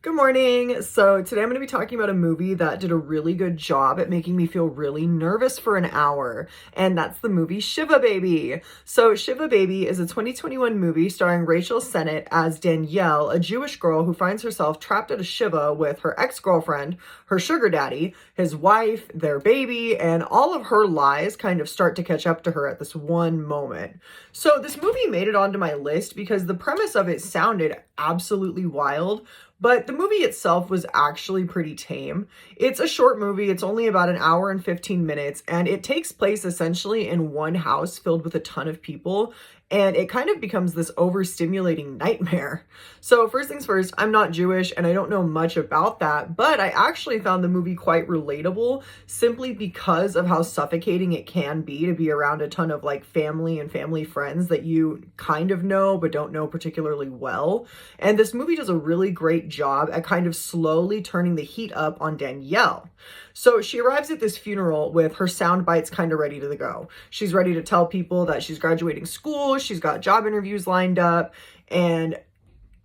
Good morning. So today I'm going to be talking about a movie that did a really good job at making me feel really nervous for an hour, and that's the movie Shiva Baby. So Shiva Baby is a 2021 movie starring Rachel Sennot as Danielle, a Jewish girl who finds herself trapped at a Shiva with her ex-girlfriend, her sugar daddy, his wife, their baby, and all of her lies kind of start to catch up to her at this one moment. So this movie made it onto my list because the premise of it sounded absolutely wild, but the movie itself was actually pretty tame. It's a short movie. It's only about an hour and 15 minutes, and it takes place essentially in one house filled with a ton of people, and it kind of becomes this overstimulating nightmare. So first things first, I'm not Jewish and I don't know much about that, but I actually found the movie quite relatable simply because of how suffocating it can be to be around a ton of like family and family friends that you kind of know but don't know particularly well. And this movie does a really great job at kind of slowly turning the heat up on Danielle. So she arrives at this funeral with her sound bites kind of ready to go. She's ready to tell people that she's graduating school, she's got job interviews lined up, and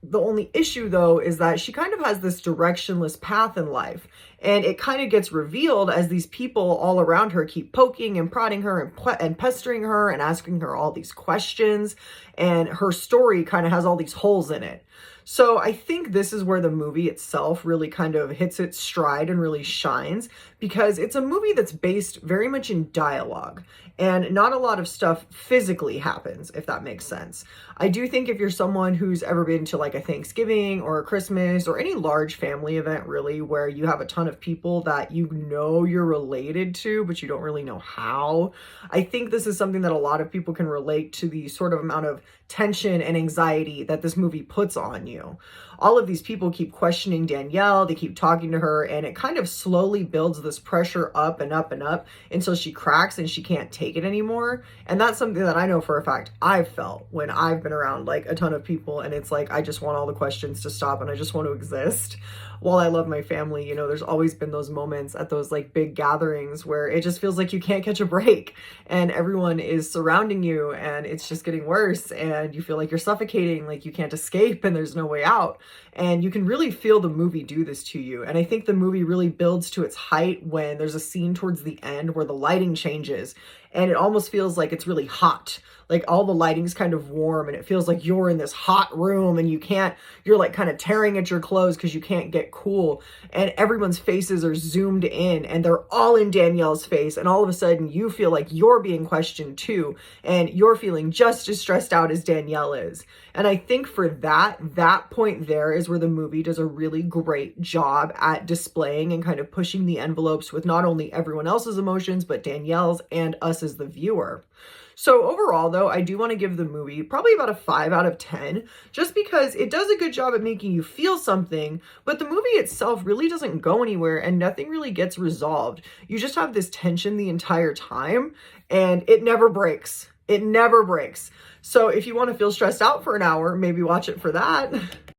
the only issue though is that she kind of has this directionless path in life, and it kind of gets revealed as these people all around her keep poking and prodding her and pestering her and asking her all these questions, and her story kind of has all these holes in it. So I think this is where the movie itself really kind of hits its stride and really shines, because it's a movie that's based very much in dialogue and not a lot of stuff physically happens, if that makes sense. I do think if you're someone who's ever been to like a Thanksgiving or a Christmas or any large family event really where you have a ton of people that you know you're related to, but you don't really know how, I think this is something that a lot of people can relate to, the sort of amount of tension and anxiety that this movie puts on you. All of these people keep questioning Danielle, they keep talking to her, and it kind of slowly builds this pressure up and up and up until she cracks and she can't take it anymore. And that's something that I know for a fact I've felt when I've been around like a ton of people, and it's like I just want all the questions to stop and I just want to exist. While I love my family, you know, there's always been those moments at those like big gatherings where it just feels like you can't catch a break and everyone is surrounding you and it's just getting worse and you feel like you're suffocating, like you can't escape and there's no way out. And you can really feel the movie do this to you. And I think the movie really builds to its height when there's a scene towards the end where the lighting changes and it almost feels like it's really hot. Like all the lighting's kind of warm and it feels like you're in this hot room and you're like kind of tearing at your clothes because you can't get cool. And everyone's faces are zoomed in and they're all in Danielle's face. And all of a sudden you feel like you're being questioned too. And you're feeling just as stressed out as Danielle is. And I think for that point there is where the movie does a really great job at displaying and kind of pushing the envelopes with not only everyone else's emotions, but Danielle's and us as the viewer. So overall, though, I do want to give the movie probably about a 5 out of 10, just because it does a good job at making you feel something, but the movie itself really doesn't go anywhere and nothing really gets resolved. You just have this tension the entire time, and it never breaks. It never breaks. So if you want to feel stressed out for an hour, maybe watch it for that.